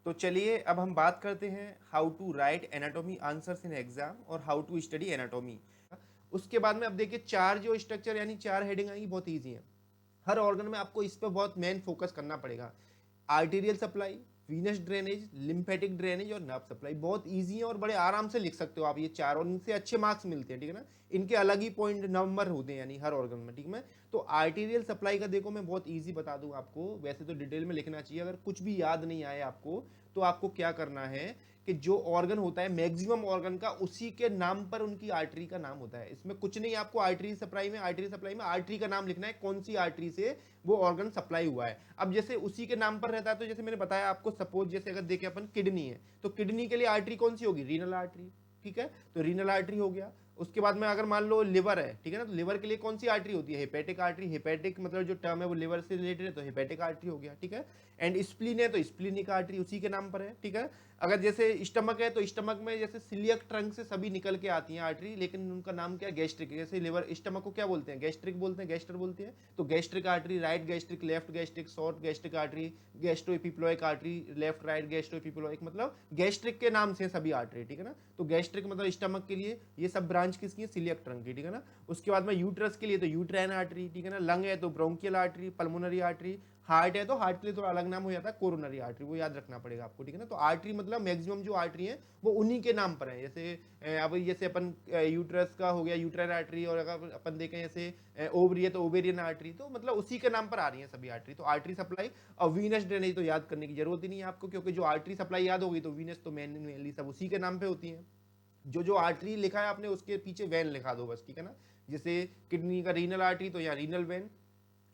तो चलिए अब हम बात करते हैं how to write anatomy answers in exam और हाउ टू स्टडी एनाटॉमी। उसके बाद में अब देखिए चार जो स्ट्रक्चर यानी चार हेडिंग आएंगी बहुत ईजी है। हर ऑर्गन में आपको इस पर बहुत मेन फोकस करना पड़ेगा। Arterial supply, Venus drainage, lymphatic drainage और नर्व सप्लाई बहुत इजी है और बड़े आराम से लिख सकते हो आप ये चार, और इनसे अच्छे मार्क्स मिलते हैं, ठीक है ना। इनके अलग ही पॉइंट नंबर होते हैं यानी हर ऑर्गन में, ठीक है। तो आर्टीरियल सप्लाई का देखो मैं बहुत इजी बता दूं आपको, वैसे तो डिटेल में लिखना चाहिए, अगर कुछ भी याद नहीं आए आपको तो आपको क्या करना है कि जो ऑर्गन होता है मैक्सिमम ऑर्गन का उसी के नाम पर उनकी आर्टरी का नाम होता है। इसमें कुछ नहीं, आपको आर्टरी सप्लाई में आर्टरी का नाम लिखना है, कौन सी आर्टरी से वो ऑर्गन सप्लाई हुआ है। अब जैसे उसी के नाम पर रहता है तो जैसे मैंने बताया आपको, सपोज जैसे अगर देखें अपन किडनी है तो किडनी के लिए आर्टरी कौन सी होगी, रीनल आर्टरी, ठीक है। तो रीनल आर्टरी हो गया। उसके बाद में अगर मान लो लिवर है, ठीक है ना, तो लिवर के लिए कौन सी आर्टरी होती है, हेपेटिक आर्टरी। हेपेटिक मतलब जो टर्म है वो लिवर से रिलेटेड है तो हेपेटिक आर्टरी हो गया, ठीक है। एंड स्प्लीन है तो स्प्लीनिक आर्टरी उसी के नाम पर है, ठीक है। अगर जैसे स्टमक है तो स्टमक में जैसे सिलियक ट्रंक से सभी निकल के आती हैं आर्टरी, लेकिन उनका नाम क्या है, गैस्ट्रिक। जैसे लिवर स्टमक को क्या बोलते हैं, गैस्ट्रिक बोलते हैं, गैस्टर बोलते हैं। तो gastric artery, right gastric, left gastric, short gastric artery, gastroepiploic artery, left right gastroepiploic, मतलब गैस्ट्रिक के नाम से सभी आर्टरी, ठीक है ना। तो गैस्ट्रिक मतलब स्टमक के लिए, ये सब ब्रांच किसकी है, सिलियक ट्रंक की, ठीक है ना। उसके बाद में यूट्रस के लिए तो यूट्राइन आर्टरी, ठीक है ना। लंग है तो bronchial artery, pulmonary artery. Heart है तो हार्ट के लिए थोड़ा अलग नाम हो जाता है, कोरोनरी आर्टरी, वो याद रखना पड़ेगा आपको, ठीक है ना। तो आर्टरी मतलब मैक्सिमम जो आर्टरी है वो उन्हीं के नाम पर है। जैसे अब जैसे अपन यूट्रस का हो गया यूट्राइन आर्टरी, और अगर अपन देखें जैसे ओवरी है तो ओवेरियन आर्टरी, तो मतलब उसी के नाम पर आ रही है सभी आर्टरी। तो आर्टरी सप्लाई और वीनस ड्रेनेज तो याद करने की जरूरत ही नहीं है आपको, क्योंकि जो आर्टरी सप्लाई याद होगी तो वीनस तो मेनली सब उसी के नाम पे होती है। जो जो आर्टरी लिखा है आपने उसके पीछे वैन लिखा दो बस, ठीक है ना। जैसे किडनी का रीनल आर्टरी तो यहाँ रीनल वैन,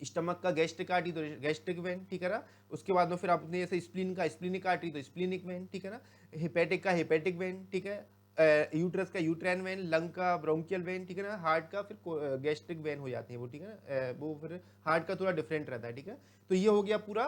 स्टमक का गैस्ट्रिक आर्टरी तो गैस्ट्रिक वेन, ठीक है ना। उसके बाद में फिर आपने जैसे स्प्लीन का स्प्लीनिक आर्टरी तो स्प्लीनिक वेन, ठीक है ना। हेपेटिक का हेपेटिक वेन, ठीक है। यूट्रस का यूट्राइन वेन, लंग का ब्रोंकियल वेन, ठीक है ना। हार्ट का फिर गैस्ट्रिक वेन हो जाती है वो, ठीक है ना। वो फिर हार्ट का थोड़ा डिफरेंट रहता है, ठीक है। तो ये हो गया पूरा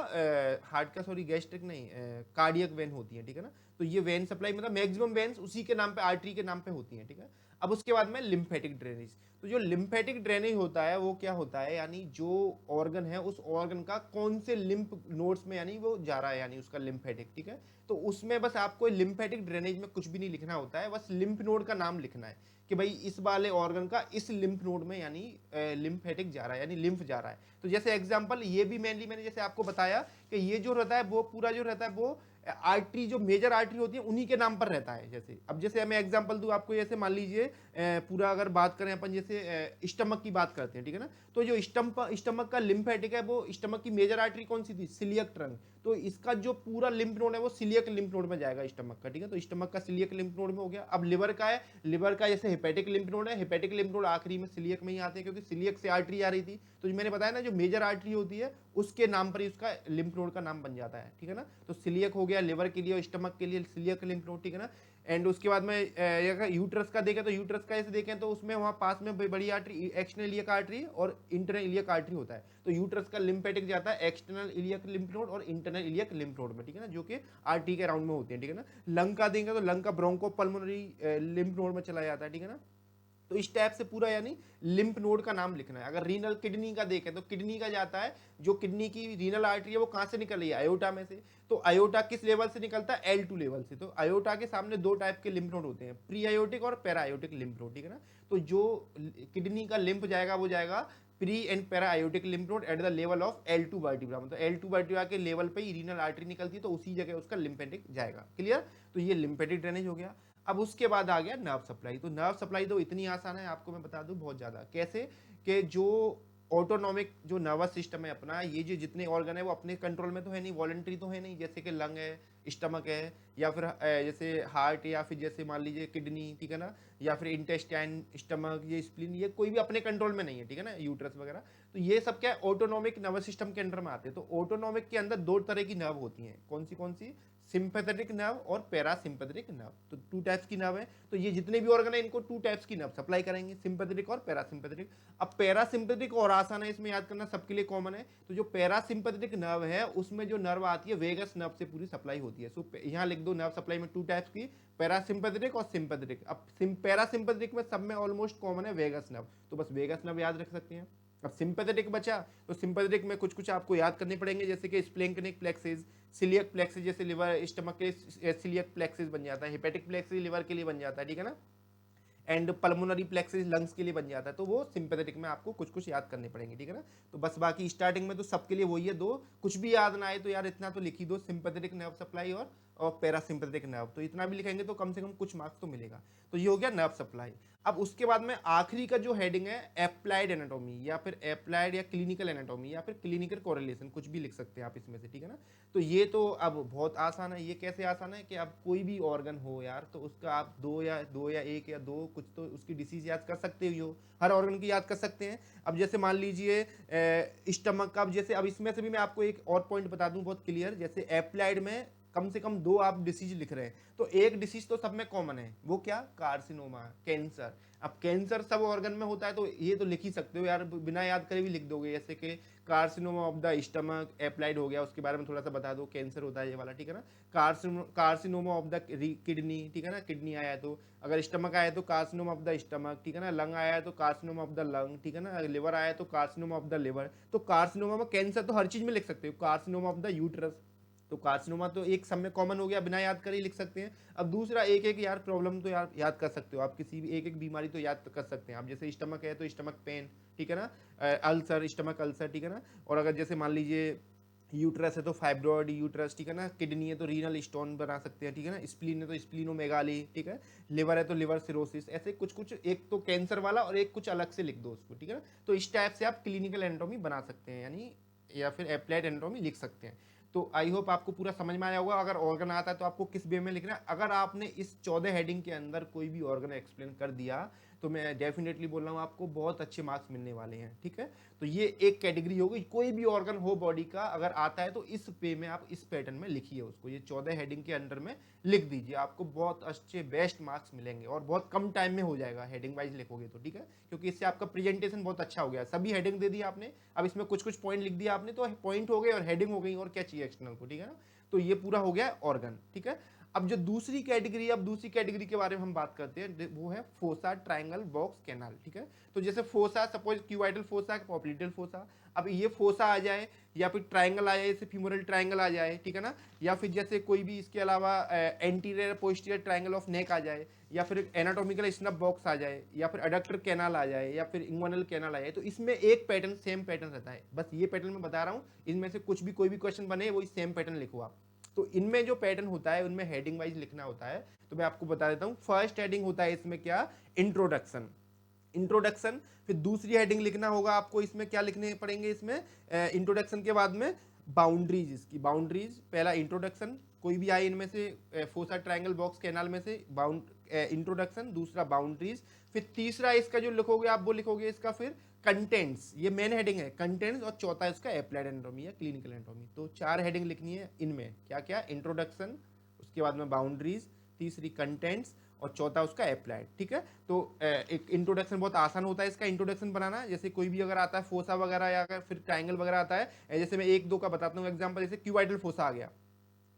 हार्ट का, सॉरी गैस्ट्रिक नहीं, कार्डियक वेन होती है, ठीक है ना। तो ये वेन सप्लाई मतलब मैक्सिमम वेन्स उसी के नाम पे, आर्टरी के नाम पे होती है, ठीक है। अब उसके बाद में लिम्फेटिक ड्रेनेज। तो जो लिम्फेटिक ड्रेनेज होता है वो क्या होता है, यानी जो ऑर्गन है उस ऑर्गन का कौन से लिम्फ नोड्स में यानी वो जा रहा है, यानी उसका लिम्फेटिक, ठीक है। तो उसमें बस आपको लिम्फेटिक ड्रेनेज में कुछ भी नहीं लिखना होता है, बस लिम्फ नोड का नाम लिखना है कि भाई इस वाले ऑर्गन का इस लिम्फ नोड में यानी लिम्फेटिक जा रहा है, यानी लिम्फ जा रहा है। तो जैसे एग्जांपल ये भी मेनली मैंने जैसे आपको बताया कि ये जो रहता है वो पूरा जो रहता है वो आर्टरी, जो मेजर आर्टरी होती है उन्हीं के नाम पर रहता है। जैसे अब जैसे मैं एग्जांपल दूं आपको, जैसे मान लीजिए पूरा अगर बात करें अपन, जैसे स्टमक की बात करते हैं, ठीक है ना। तो जो स्टमक का लिम्फेटिक है वो स्टमक की मेजर आर्टरी कौन सी थी, सिलियक ट्रंक। तो इसका जो पूरा लिम्फ नोड है वो सिलियक लिम्फ नोड में जाएगा स्टमक का, ठीक है। तो स्टमक का सिलियक लिम्फ नोड में हो गया। अब लिवर का है, लिवर का जैसे हेपेटिक लिम्फ नोड है, हेपेटिक लिम्फ नोड आखिरी में सिलियक में ही आते हैं, क्योंकि सिलियक से आर्टरी आ रही थी। तो जो मैंने बताया ना, जो मेजर आर्टरी होती है उसके नाम पर ही उसका लिम्फ नोड का नाम बन जाता है, ठीक है ना। तो सिलियक हो गया लिवर के लिए और स्टमक के लिए सिलियक लिम्फ नोड, ठीक है ना। एंड उसके बाद में यूट्रस का देखें तो यूट्रस का ऐसे देखें तो उसमें वहां पास में बड़ी आर्टरी एक्सटर्नल इलियक आर्टरी और इंटरनल इलियक आर्टरी होता है। तो यूट्रस का लिम्फेटिक जाता है एक्सटर्नल इलियक लिम्फ नोड और इंटरनल इलियक लिम्फ नोड में, ठीक है ना, जो कि आर्टरी के राउंड में होते हैं, ठीक है ना। लंग का देंगे तो लंग का ब्रोंको पल्मोनरी लिम्फ नोड में चला जाता है, ठीक है ना। तो इस टाइप से पूरा यानी लिम्फ नोड का नाम लिखना है। अगर रीनल किडनी का देखें तो किडनी का जाता है, जो किडनी की रीनल आर्टरी है वो कहां से निकल रही है, अयोटा में से। तो अयोटा किस लेवल से निकलता है, L2 लेवल से। तो अयोटा के सामने दो टाइप के लिम्फ नोड होते हैं, प्री आयोटिक और पैरायोटिक लिम्फ नोड, ठीक है ना। तो जो किडनी का लिम्फ जाएगा वो जाएगा pre and para aortic lymph node at the level of L2 vertebra, मतलब L2 वर्टिब्रा के लेवल पे ही रीनल आर्टरी निकलती है, तो उसी जगह उसका लिम्फेटिक जाएगा। क्लियर। तो ये लिम्फेटिक ड्रेनेज हो गया। अब उसके बाद आ गया नर्व सप्लाई। तो नर्व सप्लाई तो इतनी आसान है, आपको मैं बता दूं बहुत ज्यादा कैसे, कि जो ऑटोनॉमिक जो नर्वस सिस्टम है अपना, ये जो जितने ऑर्गन है वो अपने कंट्रोल में तो है नहीं, वॉलंटरी तो है नहीं, जैसे कि लंग है, स्टमक है, या फिर जैसे हार्ट, या फिर जैसे मान लीजिए किडनी, ठीक है ना, या फिर इंटेस्टाइन, स्टमक, ये स्प्लीन, ये कोई भी अपने कंट्रोल में नहीं है, ठीक है ना, यूट्रस वगैरह। तो ये सब क्या है, ऑटोनॉमिक नर्वस सिस्टम के अंडर में आते हैं। तो ऑटोनॉमिक के अंदर दो तरह की नर्व होती हैं, कौन सी, सिंपैथेटिक नर्व और पैरासिम्पैथेटिक नर्व। तो टू टाइप्स की नर्व है। तो ये जितने भी ऑर्गन है इनको टू टाइप्स की नर्व सप्लाई करेंगे, सिंपैथेटिक और पैरासिम्पैथेटिक। अब पैरासिम्पैथेटिक और आसान है, इसमें याद करना सबके लिए कॉमन है। तो जो पैरासिम्पैथेटिक नर्व है उसमें जो नर्व आती है वेगस नर्व से पूरी सप्लाई होती है। सो यहाँ लिख दो नर्व सप्लाई में टू टाइप्स की, पैरासिम्पैथेटिक और सिंपैथेटिक। अब पैरासिम्पैथेटिक में सब में ऑलमोस्ट कॉमन है वेगस नर्व, तो बस वेगस नर्व याद रख सकते हैं। अब सिंपैथेटिक बचा, तो सिंपैथेटिक में कुछ कुछ आपको याद करने पड़ेंगे, जैसे कि स्प्लेंक्निक प्लेक्सिस, सिलियक प्लेक्सिस, जैसे लिवर स्टमक के सिलियक प्लेक्सिस बन जाता है, हेपेटिक प्लेक्सिस लिवर के लिए बन जाता है, ठीक है ना, एंड पल्मोनरी प्लेक्सिस लंग्स के लिए बन जाता है। तो वो सिंपैथेटिक में आपको कुछ कुछ याद करने पड़ेंगे, ठीक है ना। तो बस बाकी स्टार्टिंग में तो सबके लिए वही है, दो कुछ भी याद ना आए तो यार इतना तो लिख ही दो, सिंपैथेटिक नर्व सप्लाई और पैरासिम्पैथेटिक नर्व, तो इतना भी लिखेंगे तो कम से कम कुछ मार्क्स तो मिलेगा। तो ये हो गया नर्व सप्लाई। अब उसके बाद में आखिरी का जो हेडिंग है एप्लाइड एनाटॉमी, या फिर एप्लाइड या क्लिनिकल एनाटॉमी, या फिर क्लिनिकल कोरिलेशन, कुछ भी लिख सकते हैं आप इसमें से, ठीक है ना। तो ये तो अब बहुत आसान है। ये कैसे आसान है कि अब कोई भी ऑर्गन हो यार, तो उसका आप दो या एक या दो कुछ तो उसकी डिसीज याद कर सकते हो, हर ऑर्गन की याद कर सकते हैं। अब जैसे मान लीजिए स्टमक का, अब जैसे अब इसमें से भी मैं आपको एक और पॉइंट बता दूं बहुत क्लियर, जैसे एप्लाइड में कम से कम दो आप डिसीज लिख रहे हैं, तो एक डिसीज तो सब में कॉमन है, वो क्या, कार्सिनोमा, कैंसर। अब कैंसर सब ऑर्गन में होता है, तो ये तो लिख ही सकते हो यार, बिना याद करे भी लिख दोगे, जैसे कि carcinoma of the stomach applied हो गया, उसके बारे में थोड़ा सा बता दो, कैंसर होता है ये वाला, ठीक है ना। कार्सिनोमा ऑफ द किडनी, ठीक है ना, किडनी आया है तो, अगर स्टमक आया है तो कार्सिनोमा ऑफ द स्टमक, ठीक है ना, लंग आया है तो कार्सिनोमा ऑफ द लंग, ठीक है ना, लिवर आया है तो कार्सिनोमा ऑफ द लिवर। तो कार्सिनोमा में कैंसर तो हर चीज में लिख सकते हो, कार्सिनोमा ऑफ द यूट्रस, तो कार्सिनोमा तो एक सब में कॉमन हो गया, बिना याद करे लिख सकते हैं। अब दूसरा एक एक यार प्रॉब्लम तो यार याद कर सकते हो आप, किसी भी एक एक बीमारी तो याद कर सकते हैं आप, जैसे स्टमक है तो स्टमक पेन, ठीक है ना, अल्सर, स्टमक अल्सर, ठीक है ना। और अगर जैसे मान लीजिए यूट्रस है तो फाइब्रॉइड यूट्रस, ठीक है ना, किडनी है तो रीनल स्टोन बना सकते हैं, ठीक है ना, स्प्लीन है तो स्प्लीनोमेगाली, ठीक है, लिवर है तो लिवर सिरोसिस, ऐसे कुछ कुछ एक तो कैंसर वाला और एक कुछ अलग से लिख दो उसको, ठीक है ना। तो इस टाइप से आप क्लिनिकल एनाटॉमी बना सकते हैं, यानी या फिर एप्लाइड एनाटॉमी लिख सकते हैं। तो आई होप आपको पूरा समझ में आया होगा। अगर ऑर्गन आता है तो आपको किस वे में लिखना है। अगर आपने इस 14 हेडिंग के अंदर कोई भी ऑर्गन एक्सप्लेन कर दिया तो मैं डेफिनेटली बोल रहा हूँ आपको बहुत अच्छे मार्क्स मिलने वाले हैं, ठीक है। तो ये एक कैटेगरी होगी, कोई भी ऑर्गन हो बॉडी का अगर आता है तो इस वे में आप इस पैटर्न में लिखिए उसको, ये 14 हेडिंग के अंडर में लिख दीजिए, आपको बहुत अच्छे बेस्ट मार्क्स मिलेंगे और बहुत कम टाइम में हो जाएगा हेडिंग वाइज लिखोगे तो, ठीक है। क्योंकि इससे आपका प्रेजेंटेशन बहुत अच्छा हो गया, सभी हेडिंग दे दी आपने, अब इसमें कुछ कुछ पॉइंट लिख दिया आपने, तो पॉइंट हो गए और हेडिंग हो गई, और क्या चाहिए एक्सटर्नल को, ठीक है ना। तो ये पूरा हो गया ऑर्गन, ठीक है। अब जो दूसरी कैटेगरी, अब दूसरी कैटेगरी के बारे में हम बात करते हैं, वो है फोसा, ट्रायंगल, बॉक्स, कैनाल, ठीक है। तो जैसे fossa, suppose cubital fossa, popliteal fossa, अब ये फोसा आ जाए या फिर ट्रायंगल आ जाए, जैसे फीमोरल ट्रायंगल आ जाए, ठीक है ना, या फिर जैसे कोई भी इसके अलावा anterior posterior triangle of neck आ जाए, या फिर एनाटॉमिकल स्नब बॉक्स आ जाए, या फिर अडक्टर कैनाल आ जाए, या फिर इंग्वानल कैनाल आ जाए, तो इसमें एक पैटर्न सेम पैटर्न रहता है। बस ये पैटर्न मैं बता रहा हूँ, इनमें से कुछ भी कोई भी क्वेश्चन बने वही सेम पैटर्न लिखो आप। तो इनमें जो पैटर्न होता है उनमें हेडिंग वाइज लिखना होता है। तो मैं आपको बता देता हूँ, फर्स्ट हेडिंग होता है इसमें क्या, इंट्रोडक्शन, इंट्रोडक्शन। फिर दूसरी हेडिंग लिखना होगा आपको, इसमें क्या लिखने पड़ेंगे, इसमें इंट्रोडक्शन के बाद में बाउंड्रीज, इसकी बाउंड्रीज, पहला इंट्रोडक्शन, कोई भी आए इनमें से फोसा, ट्रायंगल, बॉक्स, कैनाल में से इंट्रोडक्शन, दूसरा बाउंड्रीज, फिर तीसरा इसका जो लिखोगे आप वो लिखोगे इसका फिर कंटेंट्स, ये मेन हेडिंग है कंटेंट्स, और चौथा इसका एप्लाइड एनाटॉमी या क्लिनिकल एनाटॉमी। तो 4 हेडिंग लिखनी है इनमें, क्या क्या, इंट्रोडक्शन, उसके बाद में बाउंड्रीज, तीसरी कंटेंट्स, और चौथा उसका अप्लाइड, ठीक है। तो एक इंट्रोडक्शन बहुत आसान होता है इसका इंट्रोडक्शन बनाना, जैसे कोई भी अगर आता है फोसा वगैरह या फिर ट्रायंगल वगैरह आता है, जैसे मैं एक दो का बताता हूँ एग्जांपल, जैसे क्यूबाइटल फोसा आ गया,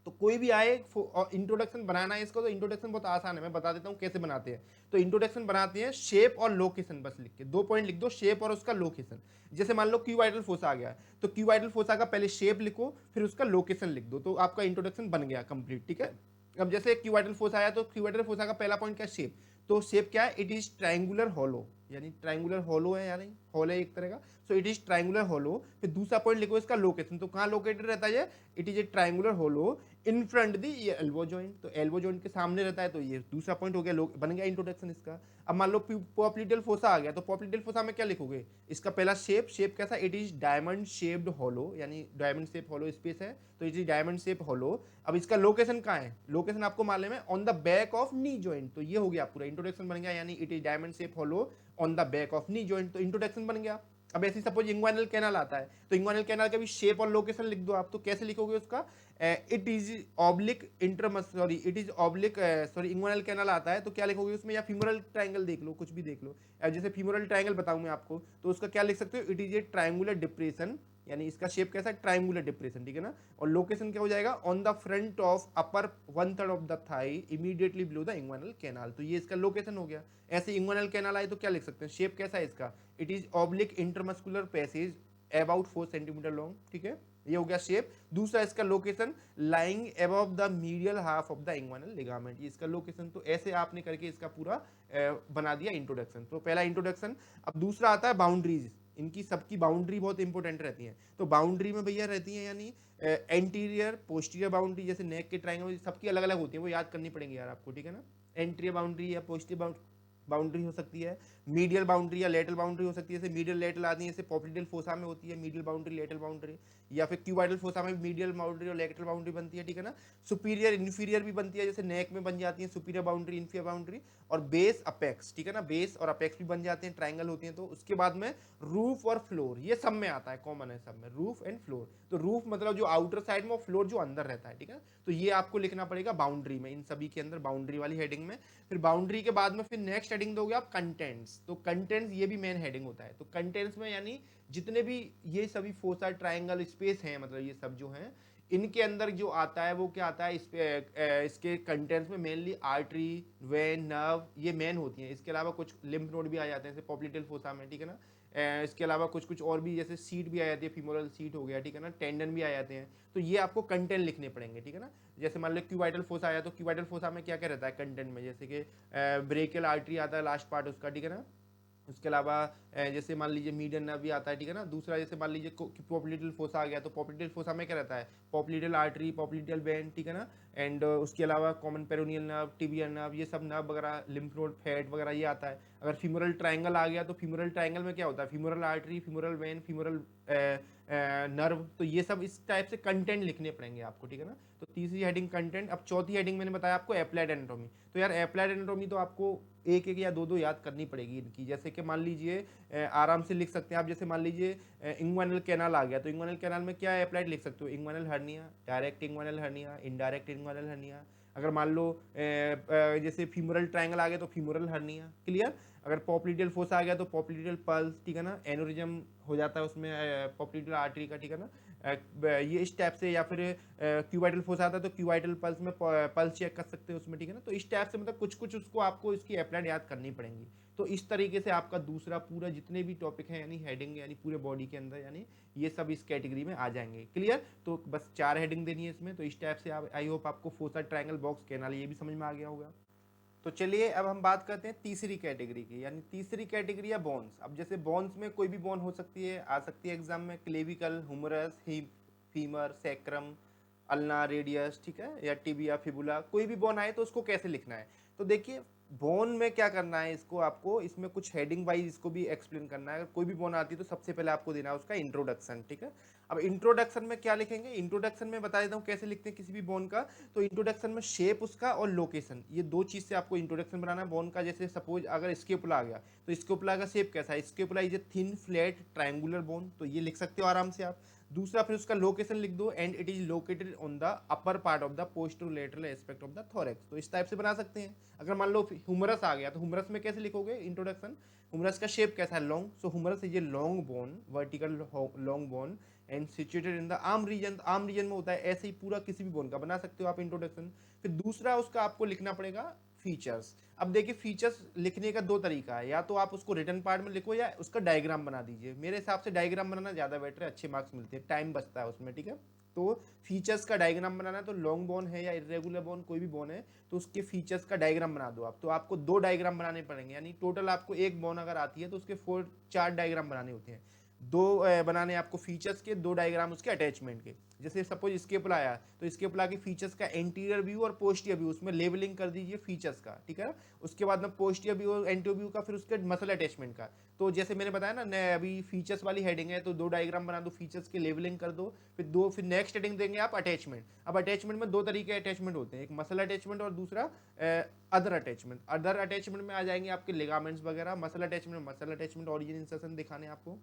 तो कोई भी आए इंट्रोडक्शन बनाना है इसको, तो इंट्रोडक्शन बहुत आसान है, मैं बता देता हूँ कैसे बनाते हैं। तो इंट्रोडक्शन बनाते हैं शेप और लोकेशन, बस लिख के 2 पॉइंट लिख दो, शेप और उसका लोकेशन। जैसे मान लो क्यूबाइटल फोसा आ गया, तो क्यूबाइटल फोसा का पहले शेप लिखो, फिर उसका लोकेशन लिख दो, तो आपका इंट्रोडक्शन बन गया कंप्लीट, ठीक है। अब जैसे क्यूबाइटल फोसा आया, तो क्यूबाइटल फोसा का पहला पॉइंट क्या, शेप। तो शेप क्या है, इट इज ट्रायंगुलर हॉलो, यानी ट्रायंगुलर हॉलो है, यानी हॉल है एक तरह का, so it is triangular hollow. फिर दूसरा पॉइंट लिखो इसका लोकेशन, तो कहाँ लोकेटेड रहता है, it is a triangular hollow in front the ये एल्बो जॉइंट, तो एल्बो जॉइंट के सामने रहता है, तो ये दूसरा पॉइंट हो गया, बन गया इंट्रोडक्शन इसका। अब मान लो पॉप्लिटल फोसा आ गया, तो पॉप्लिटल फोसा में क्या लिखोगे, इसका पहला शेप, शेप कैसा, it is diamond shaped hollow, यानी डायमंड शेप हॉलो स्पेस है, तो it is diamond shape hollow. अब इसका लोकेशन कहाँ है, लोकेशन आपको मालूम है, on the back of knee joint, तो ये हो गया पूरा इंट्रोडक्शन बन गया, यानी it is diamond shape hollow on the back of knee joint, तो इंट्रोडक्शन बन गया। अब ऐसे सपोज इंग्वानल कैनाल आता है, तो इंग्वानल कैनाल का भी शेप और लोकेशन लिख दो आप, तो कैसे लिखोगे उसका, it is oblique intermus, sorry it is oblique, sorry inguinal canal आता है तो क्या लिखोगे उसमें, या फीमोरल ट्रायंगल देख लो, कुछ भी देख लो, जैसे फीमोरल ट्रायंगल बताऊं मैं आपको, तो उसका क्या लिख सकते हो, it is a triangular depression यानी इसका शेप कैसा है, ट्रायंगुलर डिप्रेशन, ठीक है ना। और लोकेशन क्या हो जाएगा, on the front of upper 1/3 of the thigh immediately below the inguinal canal, तो ये इसका लोकेशन हो गया। ऐसे इंग्वानल कैनाल आए तो क्या लिख सकते हैं, शेप कैसा है इसका, it is oblique intermuscular passage about 4 centimetre long, ठीक है, ये हो गया शेप। दूसरा इसका location lying above the medial half of the inguinal ligament, ये इसका लोकेशन। तो ऐसे आपने करके इसका पूरा बना दिया इंट्रोडक्शन। तो पहला इंट्रोडक्शन। अब दूसरा आता है बाउंड्रीज, इनकी सबकी बाउंड्री बहुत इंपॉर्टेंट रहती है। तो बाउंड्री में भैया रहती है यानी एंटीरियर पोस्टीरियर बाउंड्री, जैसे नेक के ट्रायंगल सबकी अलग अलग होती है, वो याद करनी पड़ेंगी यार आपको, ठीक है ना। एंटीरियर बाउंड्री या पोस्टीरियर बाउंड्री हो सकती है, मीडियल बाउंड्री या लेटरल बाउंड्री हो सकती है, जैसे मीडियल लेटरल आती है, जैसे पॉप्लिडियल फोसा में होती है मीडियल बाउंड्री लेटरल बाउंड्री, या फिर क्यूबाइडल फोसा में मीडियल बाउंड्री और लेटरल बाउंड्री बनती है, ठीक है ना। सुपीरियर इन्फीरियर भी बनती है, जैसे नेक में बन जाती है सुपीरियर बाउंड्री इन्फीरियर बाउंड्री, और बेस अपेक्स, ठीक है ना, बेस और अपेक्स भी बन जाते हैं, ट्राइंगल होती हैं। तो उसके बाद में रूफ और फ्लोर, ये सब में आता है, कॉमन है सब में, रूफ एंड फ्लोर। तो रूफ मतलब जो आउटर साइड में, और फ्लोर जो अंदर रहता है, ठीक है। तो ये आपको लिखना पड़ेगा बाउंड्री में, इन सभी के अंदर बाउंड्री वाली हेडिंग में। फिर बाउंड्री के बाद में फिर नेक्स्ट हेडिंग दोगे आप कंटेंट्स। तो कंटेंट्स ये भी मेन हेडिंग होता है। तो कंटेंट्स में यानी जितने भी ये सभी फोसा ट्रायंगल स्पेस हैं, मतलब ये सब जो हैं, इनके अंदर जो आता है वो क्या आता है, इसके कंटेंट्स में मेनली आर्टरी, वेन, नर्व, ये मेन होती हैं। इसके अलावा कुछ लिम्फ नोड भी आ जाते हैं, जैसे पॉप्लिटेल फोसा में, ठीक है ना। इसके अलावा कुछ कुछ और भी, जैसे सीट भी आ जाती है, फीमोरल सीट हो गया, ठीक है ना, टेंडन भी आ जाते हैं। तो ये आपको कंटेंट लिखने पड़ेंगे, ठीक है ना। जैसे मान लो क्यूबाइटल फोसा आया, तो क्यूबाइटल फोसा में क्या क्या रहता है कंटेंट में, जैसे कि ब्रेकियल आर्टरी आता है लास्ट पार्ट उसका, ठीक है ना। उसके अलावा जैसे मान लीजिए मीडियन नर्व भी आता है, ठीक है ना। दूसरा जैसे मान लीजिए पॉप्लिटल फोसा आ गया, तो पॉप्लिटल फोसा में क्या रहता है, पॉप्लिटल आर्टरी, पॉप्लिटल वेन, ठीक है ना। एंड उसके अलावा common peroneal nerve, tibial nerve, ये सब नर्व वगैरह, लिम्फ नोड, फैट वगैरह ये आता है। अगर फीमोरल ट्रायंगल आ गया, तो फीमोरल ट्रायंगल में क्या होता है, femoral artery, femoral when, femoral nerve. तो ये सब इस टाइप से कंटेंट लिखने पड़ेंगे आपको, ठीक है ना। तो तीसरी हेडिंग कंटेंट। अब चौथी हेडिंग मैंने बताया आपको अप्लाइड एनाटॉमी। तो यार अप्लाइड एनाटॉमी तो आपको एक एक या दो दो याद करनी पड़ेगी इनकी। जैसे कि मान लीजिए आराम से लिख सकते हैं आप, जैसे मान लीजिए इंग्वानल कैनाल आ गया, तो इंग्वानल कैनाल में क्या अप्लाइड लिख सकते हो, inguinal hernia, direct inguinal hernia, indirect inguinal hernia. अगर मान लो जैसे फीमोरल ट्रायंगल आ गया तो फीमोरल हर्निया, क्लियर। अगर पॉप्लिडियल फोसा आ गया तो पॉप्लिडियल पल्स, ठीक है ना, एनोरिज्म हो जाता है उसमें पॉप्लिडियल आर्टरी का, ठीक है ना। ये इस टाइप से, या फिर क्यूबाइटल फोसा आता है तो क्यूबाइटल पल्स में पल्स चेक कर सकते हैं उसमें, ठीक है ना। तो इस टाइप से मतलब कुछ कुछ उसको आपको इसकी अप्लाइड याद करनी पड़ेंगी। तो इस तरीके से आपका दूसरा पूरा जितने भी टॉपिक हैं यानी हेडिंग, यानी पूरे बॉडी के अंदर, यानी ये सब इस कैटेगरी में आ जाएंगे, क्लियर। तो बस 4 हेडिंग देनी है इसमें। तो इस टाइप से आप, आई होप आपको फोसा ट्रायंगल बॉक्स कैनाल ये भी समझ में आ गया होगा। तो चलिए अब हम बात करते हैं तीसरी कैटेगरी की, यानी तीसरी कैटेगरी है बोन्स। अब जैसे बोन्स में कोई भी बोन हो सकती है, आ सकती है एग्जाम में, clavicle, Humras, hip, femur, sacrum, ulna, radius, ठीक है, या टिबिया, फिबुला, कोई भी बोन आए तो उसको कैसे लिखना है। तो देखिए बोन में क्या करना है, इसको आपको इसमें कुछ हेडिंग वाइज इसको भी एक्सप्लेन करना है। अगर कोई भी बोन आती है तो सबसे पहले आपको देना है उसका इंट्रोडक्शन, ठीक है। अब इंट्रोडक्शन में क्या लिखेंगे, इंट्रोडक्शन में बता देता हूँ कैसे लिखते हैं किसी भी बोन का। तो इंट्रोडक्शन में शेप उसका और लोकेशन, ये दो चीज से आपको इंट्रोडक्शन बनाना है बोन का। जैसे सपोज अगर स्केपुला आ गया, तो स्केपुला का शेप कैसा है, scapula is a thin flat triangular bone, तो ये लिख सकते हो आराम से आप। दूसरा फिर उसका लोकेशन लिख दो, and it is located on the upper part of the posterolateral aspect of the thorax, तो इस टाइप से बना सकते हैं। अगर मान लो ह्यूमरस आ गया, तो ह्यूमरस में कैसे लिखोगे इंट्रोडक्शन, ह्यूमरस का शेप कैसा है, long, so humerus is a long bone, vertical long bone and situated in the arm region, arm region में होता है। ऐसे ही पूरा किसी भी बोन का बना सकते हो आप इंट्रोडक्शन। फिर दूसरा उसका आपको लिखना पड़ेगा फीचर्स। अब देखिए फीचर्स लिखने का दो तरीका है, या तो आप उसको रिटन पार्ट में लिखो या उसका डायग्राम बना दीजिए। मेरे हिसाब से डायग्राम बनाना ज़्यादा बेटर है, अच्छे मार्क्स मिलते हैं, टाइम बचता है उसमें, ठीक है। तो फीचर्स का डायग्राम बनाना है, तो लॉन्ग बोन है या इरेगुलर बोन कोई भी बोन है, तो उसके फीचर्स का डायग्राम बना दो आप। तो आपको 2 डायग्राम बनाने पड़ेंगे, यानी टोटल आपको एक बोन अगर आती है तो उसके 4 डायग्राम बनाने होते हैं। 2 बनाने आपको फीचर्स के, 2 डायग्राम उसके अटैचमेंट के। जैसे सपोज स्केपुला आया, तो स्केपुला के फीचर्स का एंटीरियर व्यू और पोस्टीरियर व्यू, उसमें लेवलिंग कर दीजिए फीचर्स का, ठीक है। उसके बाद में पोस्टीरियर व्यू और एंटीरियर व्यू का, फिर उसके मसल अटैचमेंट का। तो जैसे मैंने बताया ना, अभी फीचर्स वाली हेडिंग है, तो 2 डायग्राम बना दो, फीचर्स के लेवलिंग कर दो, फिर नेक्स्ट हेडिंग देंगे आप अटैचमेंट। अब अटैचमेंट में 2 तरीके अटैचमेंट होते हैं, एक मसल अटैचमेंट और दूसरा अदर अटैचमेंट। अदर अटैचमेंट में आ जाएंगे आपके लिगामेंट्स वगैरह, मसल अटैचमेंट में मसल अटैचमेंट, ऑरिजिन इंसर्शन दिखाने आपको।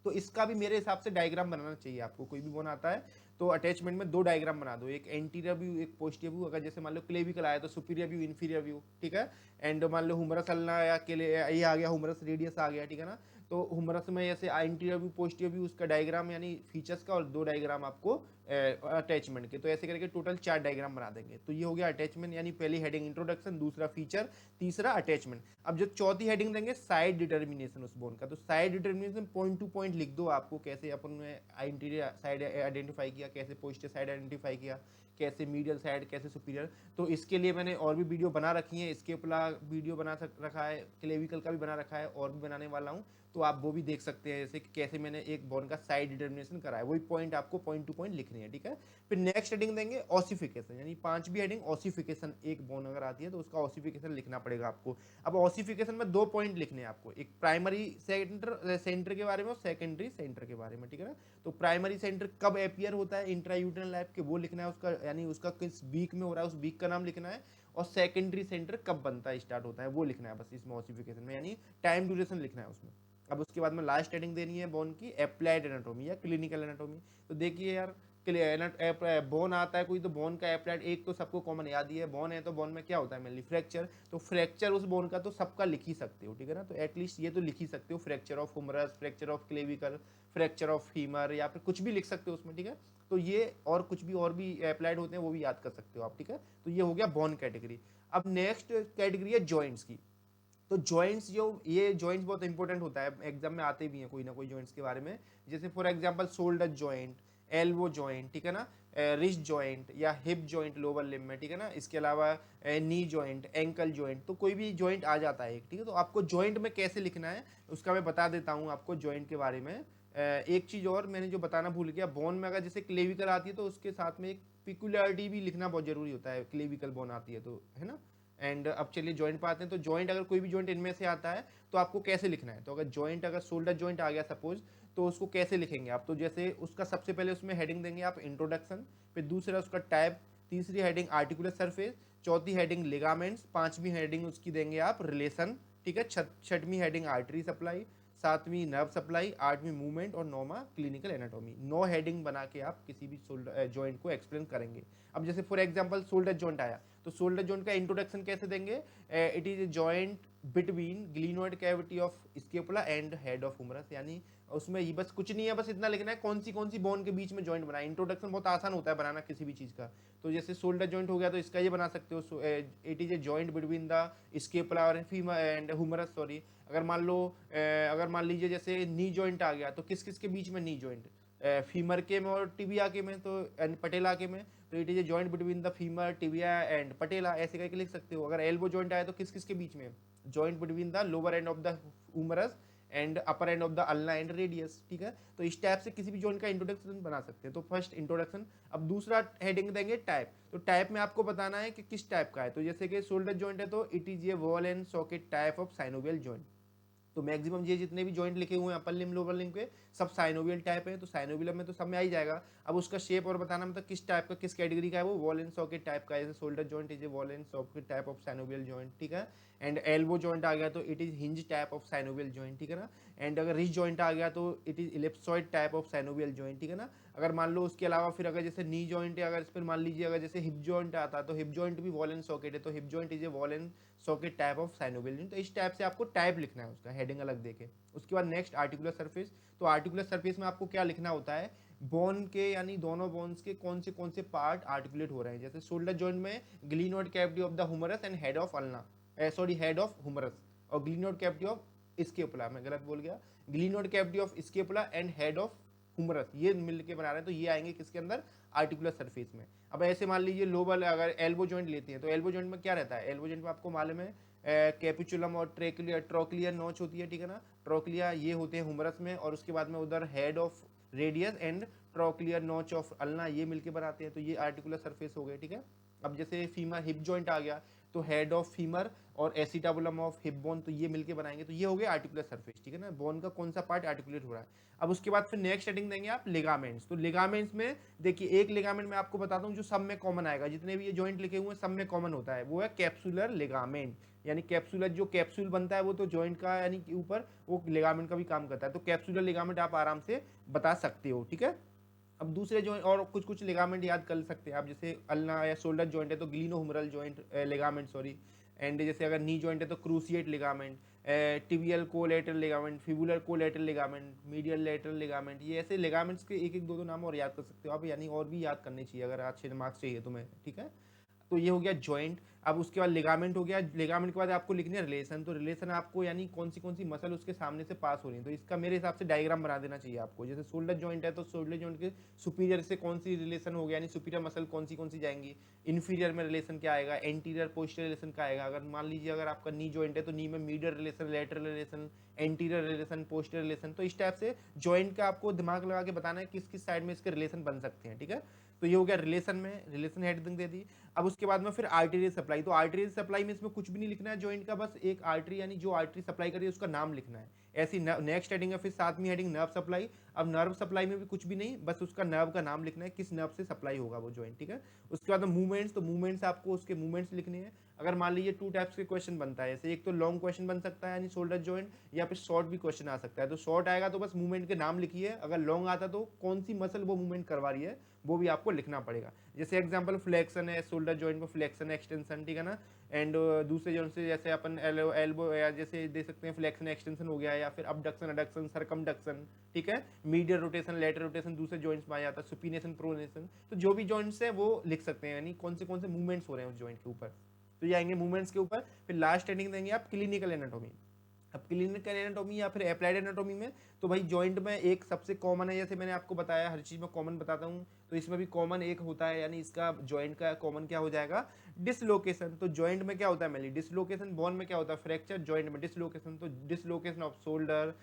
तो इसका भी मेरे हिसाब से डायग्राम बनाना चाहिए आपको, कोई भी बोन आता है तो अटैचमेंट में दो डायग्राम बना दो, एक एंटीरियर व्यू एक पोस्टीरियर व्यू। अगर जैसे मान लो क्लेविकल आया तो सुपीरियर व्यू इंफीरियर व्यू, ठीक है। एंड मान लो हुमरस अल्ना या ये आ गया, हुमरस रेडियस आ गया, ठीक है ना। तो हुमरस में जैसे इंटीरियर व्यू पोस्टीरियर व्यू उसका डायग्राम यानी फीचर्स का, और दो डायग्राम आपको अटैचमेंट के। तो ऐसे करके टोटल 4 डायग्राम बना देंगे। तो ये हो गया अटैचमेंट, यानी पहली हेडिंग इंट्रोडक्शन, दूसरा फीचर, तीसरा अटैचमेंट। अब जो चौथी हेडिंग देंगे साइड डिटर्मिनेशन उस बोन का। तो side determination point two point लिख दो आपको, कैसे अपन ने इंटीरियर साइड आइडेंटिफाई किया, कैसे पोस्टीरियर साइड आइडेंटिफाई किया, कैसे मीडियल साइड, कैसे सुपीरियर। तो इसके लिए मैंने और भी वीडियो बना रखी है, इसके ऊपर वीडियो बना रखा है, क्लेविकल का भी बना रखा है, और भी बनाने वाला हूँ। तो आप वो भी देख सकते हैं, जैसे कि कैसे मैंने एक बोन का साइड डिटर्मिनेशन करा है, वही पॉइंट आपको पॉइंट टू पॉइंट लिखनी है, ठीक है। फिर नेक्स्ट हेडिंग देंगे ऑसिफिकेशन, यानी 5वीं हेडिंग ऑसिफिकेशन। एक बोन अगर आती है तो उसका ऑसिफिकेशन लिखना पड़ेगा आपको। अब ऑसिफिकेशन में 2 पॉइंट लिखने हैं आपको, एक प्राइमरी सेंटर के बारे में और सेकेंडरी सेंटर के बारे में, ठीक है ना। तो प्राइमरी सेंटर कब अपियर होता है इंट्रायूटेरल लाइफ के, वो लिखना है उसका, यानी उसका किस वीक में हो रहा है उस वीक का नाम लिखना है। और सेकेंडरी सेंटर कब बनता है, स्टार्ट होता है, वो लिखना है बस इसमें ऑसिफिकेशन में, यानी टाइम ड्यूरेशन लिखना है उसमें। अब उसके बाद में लास्ट हेडिंग देनी है बोन की अप्लाइड एनाटॉमी या क्लिनिकल एनाटॉमी। तो देखिए यार, बोन आता है कोई, तो बोन का अप्लाइड एक तो सबको कॉमन याद ही है, बोन है तो बोन में क्या होता है मेनली फ्रैक्चर। तो फ्रैक्चर उस बोन का तो सबका लिख ही सकते हो, ठीक है ना। तो एटलीस्ट ये तो लिख ही सकते हो, fracture of Humras, fracture of clavicle, fracture of femur, या फिर कुछ भी लिख सकते हो उसमें, ठीक है। तो ये और कुछ भी और भी अप्लाइड होते हैं वो भी याद कर सकते हो आप, ठीक है। तो ये हो गया बोन कैटेगरी। अब नेक्स्ट कैटेगरी है जॉइंट्स की। तो जॉइंट्स, जो ये जॉइंट्स बहुत इंपॉर्टेंट होता है, एग्जाम में आते भी हैं कोई ना कोई जॉइंट्स के बारे में। जैसे for example shoulder joint, elbow joint, ठीक है ना, रिस्ट जॉइंट या हिप जॉइंट लोअर लिम्ब में, ठीक है ना। इसके अलावा नी जॉइंट, एंकल जॉइंट, तो कोई भी जॉइंट आ जाता है एक, ठीक है। तो आपको जॉइंट में कैसे लिखना है उसका मैं बता देता हूँ आपको जॉइंट के बारे में। एक चीज़ और मैंने जो बताना भूल गया, बोन में अगर जैसे क्लेविकल आती है तो उसके साथ में एक पिकुलरिटी भी लिखना बहुत जरूरी होता है, क्लेविकल बोन आती है तो, है ना। एंड अब चलिए जॉइंट पे आते हैं। तो जॉइंट अगर कोई भी जॉइंट इनमें से आता है तो आपको कैसे लिखना है। तो अगर जॉइंट, अगर शोल्डर जॉइंट आ गया सपोज, तो उसको कैसे लिखेंगे आप। तो जैसे उसका सबसे पहले उसमें हेडिंग देंगे आप इंट्रोडक्शन, फिर दूसरा उसका टाइप, तीसरी हेडिंग आर्टिकुलर सरफेस, चौथी हेडिंग लिगामेंट्स, पांचवी हेडिंग उसकी देंगे आप रिलेशन, ठीक है। छठवीं हेडिंग आर्टरी सप्लाई, सातवीं नर्व सप्लाई, आठवीं मूवमेंट, और नौवां क्लिनिकल एनाटॉमी। 9 हेडिंग बना के आप किसी भी शोल्डर जॉइंट को एक्सप्लेन करेंगे। अब जैसे फॉर एग्जांपल शोल्डर जॉइंट आया, तो शोल्डर जॉइंट का इंट्रोडक्शन कैसे देंगे। It is a joint between glenoid cavity of scapula and head of Humras, यानी उसमें ये बस कुछ नहीं है, बस इतना लिखना है कौन सी बोन के बीच में जॉइंट बना है। इंट्रोडक्शन बहुत आसान होता है बनाना किसी भी चीज़ का। तो जैसे शोल्डर जॉइंट हो गया तो इसका ये बना सकते हो, it is a joint between the scapula और फीमर एंड हुमरस, सॉरी। अगर मान लीजिए जैसे नी जॉइंट आ गया, तो किस किस के बीच में नी जॉइंट, फीमर के में और टिबिया के में, तो पटेला के में। तो it is a joint between the femur, tibia and patella, ऐसे करके लिख सकते हो। अगर एल्बो जॉइंट आया तो किस किस के बीच में, joint between the lower end of the humerus and upper end of the ulna and radius, ठीक है। तो इस टाइप से किसी भी जॉइंट का इंट्रोडक्शन बना सकते हैं। तो फर्स्ट इंट्रोडक्शन। अब दूसरा हेडिंग देंगे टाइप। तो टाइप में आपको बताना है कि किस टाइप का है। तो जैसे कि शोल्डर जॉइंट है तो it is A wall and socket type of synovial joint. तो मैक्सिमम ये जितने भी जॉइंट लिखे हुए हैं अपर लिम्ब लोअर लिम्ब के, सब साइनोवियल टाइप है। तो साइनोवियल में तो सब में आ ही जाएगा। अब उसका शेप और बताना, मतलब किस टाइप का, किस कैटेगरी का है वो, वॉल एंड सॉकेट टाइप का है। जैसे shoulder joint is a wall and socket type of synovial joint, ठीक है। एंड एल्बो जॉइंट आ गया तो it is hinge type of synovial joint, ठीक है ना। एंड अगर रिस्ट जॉइंट आ गया तो it is ellipsoid type of synovial joint, ठीक है ना। अगर मान लो उसके अलावा फिर अगर जैसे नी जॉइंट है, अगर इस पर मान लीजिए अगर जैसे हिप जॉइंट आता है तो हिप जॉइंट भी वॉल एंड सॉकेट है। तो hip joint is a wall and socket type of synovial joint. तो इस टाइप से आपको टाइप लिखना है उसका, हेडिंग अलग देके। उसके बाद नेक्स्ट आर्टिकुलर सरफेस। तो आर्टिकुलर सरफेस में आपको क्या लिखना होता है, बोन के यानी दोनों बोन्स के कौन से पार्ट आर्टिकुलेट हो रहे हैं। जैसे शोल्डर जॉइंट में glenoid cavity of the Humras and head of ulna, sorry head of Humras, और ग्लिनोइड कैविटी ऑफ स्केपुला, मैं गलत बोल गया, glenoid cavity of scapula and head of Humras, ये मिल के बना रहे हैं। तो ये आएंगे किसके अंदर, आर्टिकुलर सरफेस में। अब ऐसे मान लीजिए लोबल, अगर एल्बो जॉइंट लेते हैं तो एल्बो जॉइंट में क्या रहता है, एल्बो जॉइंट में आपको मालूम है कैपिचुलम और ट्रोक्लियर नॉच होती है, ठीक है ना। ट्रोक्लिया ये होते हैं हुमरस में, और उसके बाद में उधर head of radius and trochlear notch of ulna, ये मिलके बनाते हैं। तो ये आर्टिकुलर सरफेस हो गए, ठीक है। अब जैसे फीमर हिप जॉइंट आ गया तो हेड ऑफ फीमर और एसिटाबुलम ऑफ हिप बोन, तो ये मिलके बनाएंगे। तो ये हो गया आर्टिकुलर सरफेस, ठीक है ना, बोन का कौन सा पार्ट आर्टिकुलेट हो रहा है। अब उसके बाद फिर नेक्स्ट हेडिंग देंगे आप लिगामेंट्स। तो लिगामेंट्स में देखिए एक लिगामेंट में आपको बताता हूँ जो सब में कॉमन आएगा, जितने भी ये जॉइंट लिखे हुए हैं सब में कॉमन होता है, वो है कैप्सुलर लिगामेंट। यानी कैप्सुलर जो कैप्सूल बनता है वो तो जॉइंट का यानी ऊपर, वो लिगामेंट का भी काम करता है। तो कैप्सुलर लिगामेंट आप आराम से बता सकते हो, ठीक है। अब दूसरे जॉइंट और कुछ कुछ लिगामेंट याद कर सकते हैं आप, जैसे अल्ना या शोल्डर जॉइंट है तो ग्लिनोहुमरल जॉइंट लिगामेंट सॉरी, एंड जैसे अगर नी जॉइंट है तो cruciate ligament, tibial collateral ligament, fibular collateral ligament, medial lateral ligament, ये ऐसे लिगामेंट्स के एक एक दो दो नाम और याद कर सकते हो आप, यानी और भी याद करने चाहिए अगर अच्छे मार्क्स चाहिए तुम्हें, ठीक है। तो ये हो गया जॉइंट। अब उसके बाद लिगामेंट हो गया, लिगामेंट के बाद आपको लिखने हैं रिलेशन, तो रिलेशन आपको यानी कौन सी मसल उसके सामने से पास हो रही है, तो इसका मेरे हिसाब से डायग्राम बना देना चाहिए आपको। जैसे शोल्डर जॉइंट है तो शोल्डर जॉइंट के सुपीरियर से कौन सी रिलेशन हो गया, यानी सुपीरियर मसल कौन सी जाएंगी, इन्फीरियर में रिलेशन क्या आएगा, एंटीरियर पोस्टीरियर रिलेशन क्या आएगा। अगर मान लीजिए अगर आपका नी जॉइंट है तो नी में medial relation, lateral relation, anterior relation, posterior relation, तो इस टाइप से जॉइंट का आपको दिमाग लगा के बताना है किस किस साइड में इसके रिलेशन बन सकते हैं, ठीक है। तो ये हो गया रिलेशन में, रिलेशन हेडिंग दे दी। अब उसके बाद में फिर आर्टेरियल सप्लाई, तो आर्टेरियल सप्लाई में इसमें कुछ भी नहीं लिखना है जॉइंट का, बस एक आर्टरी यानी जो आर्टरी सप्लाई कर रही है उसका नाम लिखना है। ऐसी नेक्स्ट हेडिंग है फिर सातवीं हेडिंग नर्व सप्लाई। अब नर्व सप्लाई में भी कुछ भी नहीं, बस उसका नर्व का नाम लिखना है, किस नर्व से सप्लाई होगा वो जॉइंट, ठीक है। उसके बाद मूवमेंट्स, तो मूवमेंट्स आपको उसके मूवमेंट्स लिखने हैं। अगर मान लीजिए टू टाइप्स के क्वेश्चन बनता है, जैसे एक तो लॉन्ग क्वेश्चन बन सकता है यानी शोल्डर जॉइंट, या फिर शॉर्ट भी क्वेश्चन आ सकता है। तो शॉर्ट आएगा तो बस मूवमेंट के नाम लिखिए, अगर लॉन्ग आता तो कौन सी मसल वो मूवमेंट करवा रही है वो भी आपको लिखना पड़ेगा। जैसे एग्जांपल फ्लेक्शन है, शोल्डर जॉइंट में फ्लेक्शन एक्सटेंशन, ठीक है ना। एंड दूसरे जॉइंट से जैसे अपन एल्बो या जैसे दे सकते हैं फ्लेक्शन एक्सटेंशन हो गया, या फिर अबडक्शन एडक्शन सरकमडक्शन, ठीक है। मीडियल रोटेशन लेटरल रोटेशन दूसरे जॉइंट्स में आ जाता है, सुपिनेशन प्रोनेशन, तो जो भी जॉइंट्स है वो लिख सकते हैं, यानी कौन से मूवमेंट्स हो रहे हैं उस जॉइंट के ऊपर। तो ये आएंगे मूवमेंट्स के ऊपर। फिर लास्ट हेडिंग देंगे आप क्लिनिकल एनाटॉमी। अब क्लिनिकल एनाटॉमी या फिर अप्लाइड एनाटॉमी में तो भाई जॉइंट में एक सबसे कॉमन है, जैसे मैंने आपको बताया हर चीज़ में कॉमन बताता हूँ, तो इसमें भी कॉमन एक होता है, यानी इसका जॉइंट का कॉमन क्या हो जाएगा, डिसलोकेशन। तो जॉइंट में क्या होता है मेनली डिसलोकेशन, बोन में क्या होता है फ्रैक्चर, जॉइंट में डिसलोकेशन, तो dislocation off shoulder,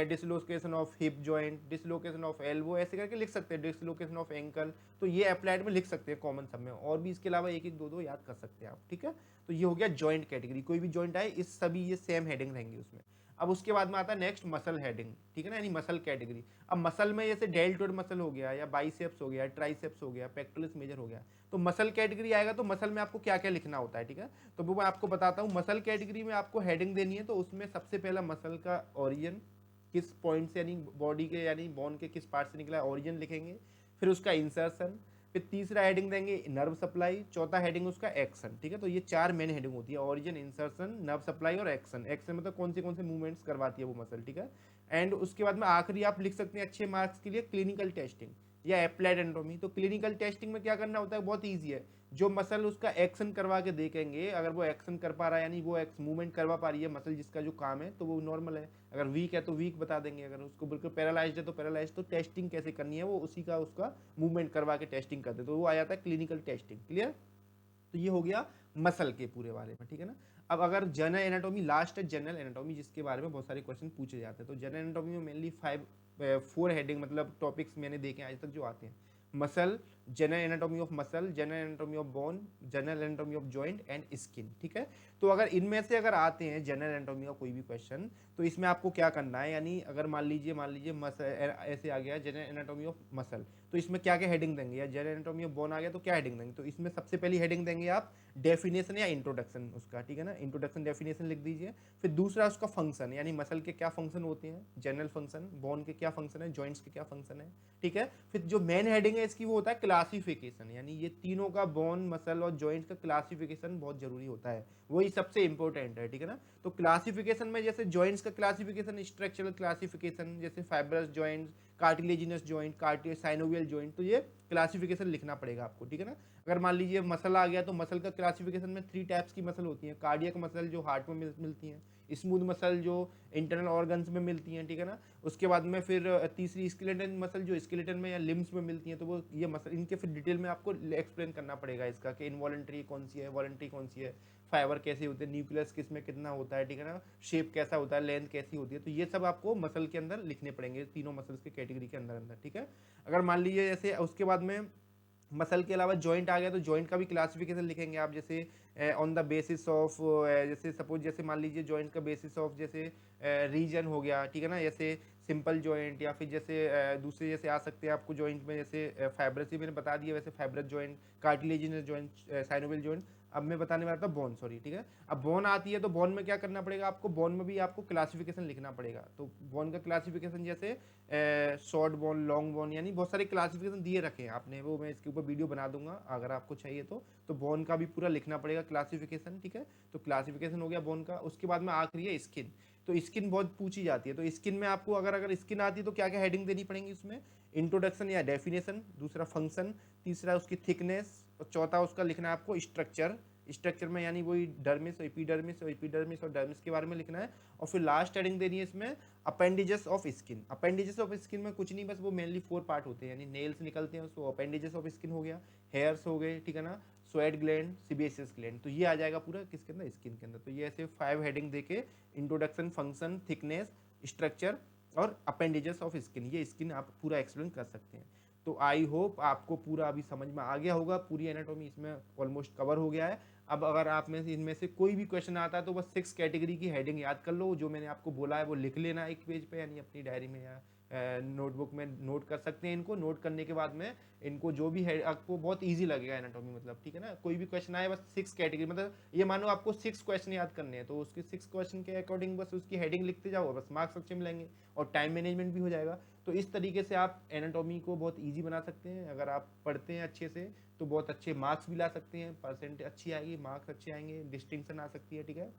dislocation of hip joint, dislocation of elbow, ऐसे करके लिख सकते हैं, डिसलोकेशन ऑफ एंकल। तो ये अप्लाइड में लिख सकते हैं कॉमन सब में, और भी इसके अलावा एक एक दो दो याद कर सकते हैं आप, ठीक है। तो ये हो गया जॉइंट कैटेगरी, कोई भी जॉइंट आए इस सभी ये सेम हेडिंग रहेंगे उसमें। अब उसके बाद में आता है नेक्स्ट मसल हेडिंग, ठीक है ना, यानी मसल कैटेगरी। अब मसल में जैसे डेल्टोइड मसल हो गया, या बाइसेप्स हो गया, ट्राइसेप्स हो गया, पेक्टोरस मेजर हो गया, तो मसल कैटेगरी आएगा तो मसल में आपको क्या क्या लिखना होता है, ठीक है। तो वो मैं आपको बताता हूँ, मसल कैटेगरी में आपको हेडिंग देनी है, तो उसमें सबसे पहला मसल का ओरिजिन, किस पॉइंट से यानी बॉडी के यानी बोन के किस पार्ट से निकला है ओरिजिन लिखेंगे। फिर उसका इंसर्शन, फिर तीसरा हेडिंग देंगे नर्व सप्लाई, चौथा हेडिंग उसका एक्शन, ठीक है। तो ये चार मेन हेडिंग होती है, ओरिजिन, इंसर्शन, नर्व सप्लाई और एक्शन। एक्शन मतलब कौन से मूवमेंट्स करवाती है वो मसल, ठीक है। एंड उसके बाद में आखिरी आप लिख सकते हैं अच्छे मार्क्स के लिए क्लिनिकल टेस्टिंग या अप्लाइड एनाटॉमी। तो क्लिनिकल टेस्टिंग में क्या करना होता है, बहुत ईजी है, जो मसल उसका एक्शन करवा के देखेंगे, अगर वो एक्शन कर पा रहा है यानी वो एक्स मूवमेंट करवा पा रही है मसल जिसका जो काम है, तो वो नॉर्मल है। अगर वीक है तो वीक बता देंगे, अगर उसको बिल्कुल पैरालाइज्ड है तो पैरालाइज्ड। तो टेस्टिंग कैसे करनी है वो उसी का उसका मूवमेंट करवा के टेस्टिंग करते, तो वो आ जाता है क्लिनिकल टेस्टिंग, क्लियर। तो ये हो गया मसल के पूरे बारे में, ठीक है ना। अब अगर जनरल एनाटॉमी लास्ट है, जनरल एनाटॉमी जिसके बारे में बहुत सारे क्वेश्चन पूछे जाते हैं, तो जनरल एनाटॉमी में मेनली फोर हेडिंग मतलब टॉपिक्स मैंने देखे आज तक जो आते हैं, muscle, general anatomy of muscle, general anatomy of bone, general anatomy of joint and skin, ठीक है। तो अगर इनमें से अगर आते हैं जनरल एनाटॉमी का कोई भी क्वेश्चन, तो इसमें आपको क्या करना है, यानी अगर मान लीजिए मसल ऐसे आ गया जनरल एनाटॉमी ऑफ मसल, तो इसमें क्या क्या हेडिंग देंगे, या जनरल एनाटॉमी ऑफ बोन आ गया तो क्या हेडिंग देंगे। तो इसमें सबसे पहली हेडिंग देंगे आप डेफिनेशन या इंट्रोडक्शन उसका, ठीक है ना, इंट्रोडक्शन डेफिनेशन लिख दीजिए। फिर दूसरा उसका फंक्शन, यानी मसल के क्या फंक्शन होते हैं, जनरल फंक्शन, बोन के क्या फंक्शन है, जॉइंट्स के क्या फंक्शन है, ठीक है। फिर जो मेन हेडिंग है इसकी वो होता है क्लासिफिकेशन, यानी ये तीनों का बोन, मसल और जॉइंट्स का क्लासिफिकेशन बहुत जरूरी होता है, वही सबसे इंपॉर्टेंट है, ठीक है ना। तो क्लासिफिकेशन में जैसे जॉइंट्स का क्लासिफिकेशन, स्ट्रक्चरल क्लासिफिकेशन, जैसे fibrous joints, cartilaginous joint, synovial joint, तो ये क्लासिफिकेशन लिखना पड़ेगा आपको, ठीक है ना। अगर मान लीजिए मसल आ गया तो मसल का क्लासिफिकेशन में 3 टाइप्स की मसल होती हैं, कार्डियक मसल जो हार्ट में मिलती हैं, स्मूथ मसल जो इंटरनल ऑर्गन्स में मिलती हैं, ठीक है ना। उसके बाद में फिर तीसरी स्केलेटन मसल जो स्केलेटन में या लिम्स में मिलती हैं, तो वो ये मसल इनके फिर डिटेल में आपको एक्सप्लेन करना पड़ेगा इसका कि इनवॉलंटरी कौन सी है, वॉलंटरी कौन सी है, फाइबर कैसे होते हैं, न्यूक्लियस किस में कितना होता है, ठीक है ना, शेप कैसा होता है, लेंथ कैसी होती है, तो ये सब आपको मसल के अंदर लिखने पड़ेंगे तीनों मसल्स के कैटेगरी के अंदर अंदर, ठीक है। अगर मान लीजिए जैसे उसके बाद में मसल के अलावा जॉइंट आ गया तो जॉइंट का भी क्लासिफिकेशन लिखेंगे आप, जैसे ऑन द बेसिस ऑफ जैसे सपोज जैसे मान लीजिए जॉइंट का बेसिस ऑफ जैसे रीजन हो गया, ठीक है ना, जैसे सिंपल जॉइंट, या फिर जैसे दूसरे जैसे आ सकते हैं आपको जॉइंट में जैसे फाइब्रस ही मैंने बता दिया, वैसे fibrous joint, cartilaginous joint, synovial joint. अब मैं बताने वाला था बोन, सॉरी, ठीक है। अब बोन आती है तो बोन में क्या करना पड़ेगा आपको, बोन में भी आपको क्लासिफिकेशन लिखना पड़ेगा। तो बोन का क्लासिफिकेशन जैसे शॉर्ट बोन, लॉन्ग बोन, यानी बहुत सारे क्लासिफिकेशन दिए रखे हैं आपने, वो मैं इसके ऊपर वीडियो बना दूंगा अगर आपको चाहिए तो बोन का भी पूरा लिखना पड़ेगा क्लासिफिकेशन, ठीक है। तो क्लासिफिकेशन हो गया बोन का। उसके बाद में आखिरी है स्किन। तो स्किन बहुत पूछी जाती है, तो स्किन में आपको अगर स्किन आती है तो क्या क्या हेडिंग देनी पड़ेंगी उसमें, इंट्रोडक्शन या डेफिनेशन, दूसरा फंक्शन, तीसरा उसकी थिकनेस, और चौथा उसका लिखना है आपको स्ट्रक्चर। स्ट्रक्चर में यानी वही डर्मिस और एपिडर्मिस और एपिडर्मिस और डर्मिस के बारे में लिखना है। और फिर लास्ट हेडिंग देनी है इसमें appendages of skin. Appendages of skin में कुछ नहीं, बस वो मेनली 4 पार्ट होते हैं, यानी नेल्स निकलते हैं, सो अपेंडेजेस ऑफ स्किन हो गया, हेयर्स हो गए, ठीक है ना, स्वेट ग्लैंड, सीबेसियस ग्लैंड, तो ये आ जाएगा पूरा किसके अंदर, स्किन के अंदर। तो ये ऐसे 5 हेडिंग देके इंट्रोडक्शन, फंक्शन, थिकनेस, स्ट्रक्चर और अपेंडेजेस ऑफ स्किन, ये स्किन आप पूरा एक्सप्लेन कर सकते हैं। तो आई होप आपको पूरा अभी समझ में आ गया होगा, पूरी एनाटॉमी इसमें ऑलमोस्ट कवर हो गया है। अब अगर आप में से इनमें से कोई भी क्वेश्चन आता है तो बस 6 कैटेगरी की हेडिंग याद कर लो, जो मैंने आपको बोला है वो लिख लेना एक पेज पे, यानी अपनी डायरी में या नोटबुक में नोट कर सकते हैं। इनको नोट करने के बाद में इनको जो भी है आपको बहुत इजी लगेगा एनाटॉमी, मतलब ठीक है ना। कोई भी क्वेश्चन आए बस 6 कैटेगरी, मतलब ये मानो आपको 6 क्वेश्चन याद करने हैं, तो उसके 6 क्वेश्चन के अकॉर्डिंग बस उसकी हेडिंग लिखते जाओ, बस मार्क्स अच्छे मिलेंगे और टाइम मैनेजमेंट भी हो जाएगा। तो इस तरीके से आप एनाटॉमी को बहुत ईजी बना सकते हैं। अगर आप पढ़ते हैं अच्छे से तो बहुत अच्छे मार्क्स भी ला सकते हैं, परसेंट अच्छी आएगी, मार्क्स अच्छे आएंगे, डिस्टिंक्शन आ सकती है, ठीक है।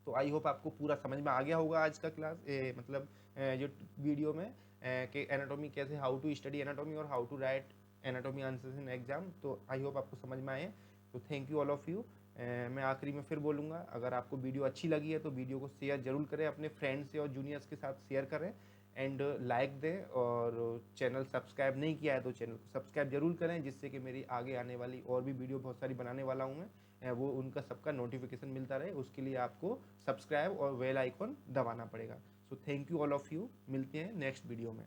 तो आई होप आपको पूरा समझ में आ गया होगा आज का क्लास, मतलब जो वीडियो में कि एनाटॉमी कैसे, हाउ टू स्टडी एनाटॉमी और how to write anatomy answers in exam. तो आई होप आपको समझ में आए। तो thank you all of you. मैं आखिरी में फिर बोलूँगा, अगर आपको वीडियो अच्छी लगी है तो वीडियो को शेयर जरूर करें, अपने फ्रेंड्स से और जूनियर्स के साथ शेयर करें, एंड लाइक दें। और चैनल सब्सक्राइब नहीं किया है तो चैनल को सब्सक्राइब जरूर करें, जिससे कि मेरी आगे आने वाली और भी वीडियो बहुत सारी बनाने वाला हूँ मैं, वो उनका सबका नोटिफिकेशन मिलता रहे, उसके लिए आपको सब्सक्राइब और बेल आइकॉन दबाना पड़ेगा। So thank you all of you, मिलते हैं नेक्स्ट वीडियो में।